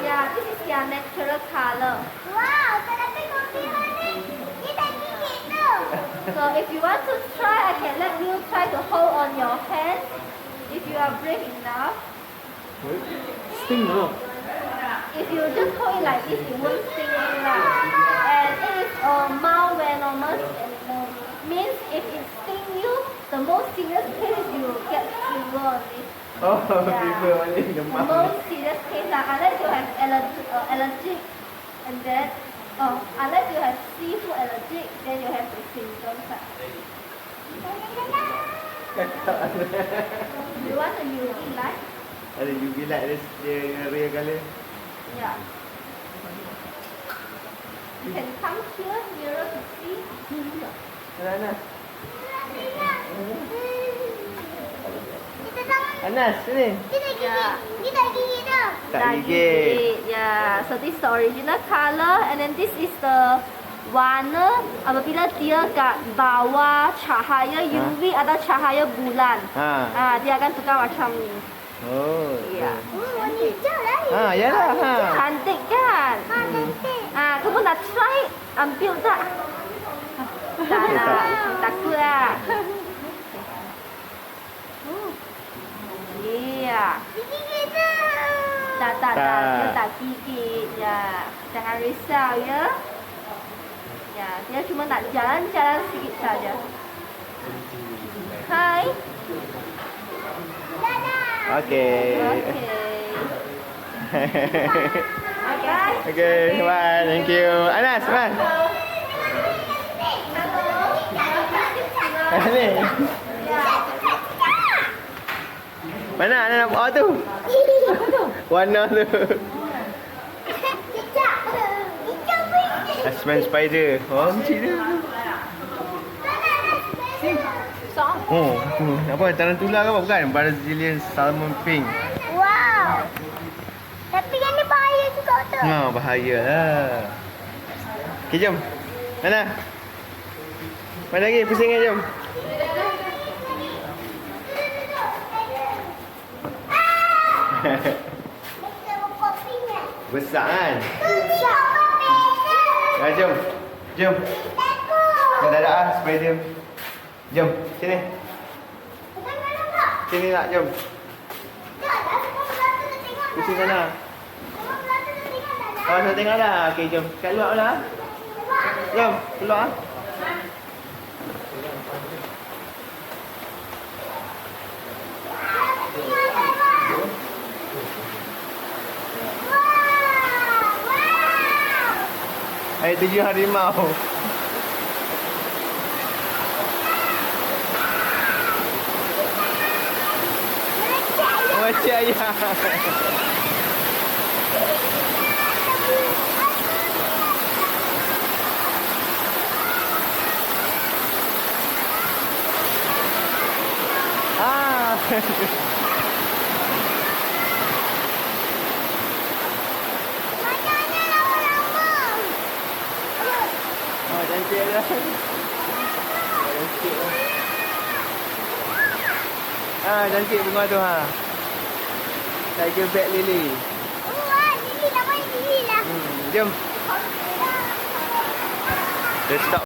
Yeah, this is your natural color. Wow, talaga kopi ni. Ni tak gigit tu. So if you want to try, I can let you try to hold on your hand. If you are brave enough. Sting no. If you just hold it like this, it won't sting you lah. And it is a mild venomous animal. Means if it sting you, the most serious case you get fever on it. Oh, Yeah. fever ni The demam. most serious case lah, unless you have allergic, and then unless you have seafood allergic, then you have the symptoms lah. You want a UV light? Ada UV light dia area color. Yeah. You can come here nearer to see. Anas. Kita tangan. Anas sini. Dia tak gigit. Dia tak gigit tu. Tak gigit. Yeah. So this is the original color, and then this is the warna apabila dia kat bawah cahaya UV atau cahaya bulan. Dia akan tukar macam ni. Oh. Ya. Warna hijau lah. Yalah. Cantik kan? Cantik. Kamu nak try ambil tak? Tak nak. Takut lah. Iya. Gigit tu. Tak. Dia tak gigit. Ya. Jangan risau ya. Ya, dia cuma nak jalan-jalan sikit saja. Hai. Okay. Okay. Okay, bye. Thank you. Anas, bye. Ni. Mana Anas nak buat tu? Warna tu. Hijau. Hijau pun. Aspen spider. Oh, macam tu. Oh, tu. Apa? Tarantula ke apa? Bukan? Brazilian salmon pink. Wow. Tapi yang ni bahaya juga tu. Bahaya lah. Okay, jom. Mana? Mana lagi? Pusing kan, jom. Besar kan? Jom. Jom. Dah ada ah, spider. Jom, sini. Sini nak, jom. Pusing sana. Oh, saya tengok dah. Okey, jom. Kat luar lah. Jom, keluar. Air 7 harimau. Macam ya. Oh, cantik dah. Cantik lah. Cantik bunga tu ha. Tiger bat lily. Wah, Lily namanya Lily lah. Jom. Let's stop.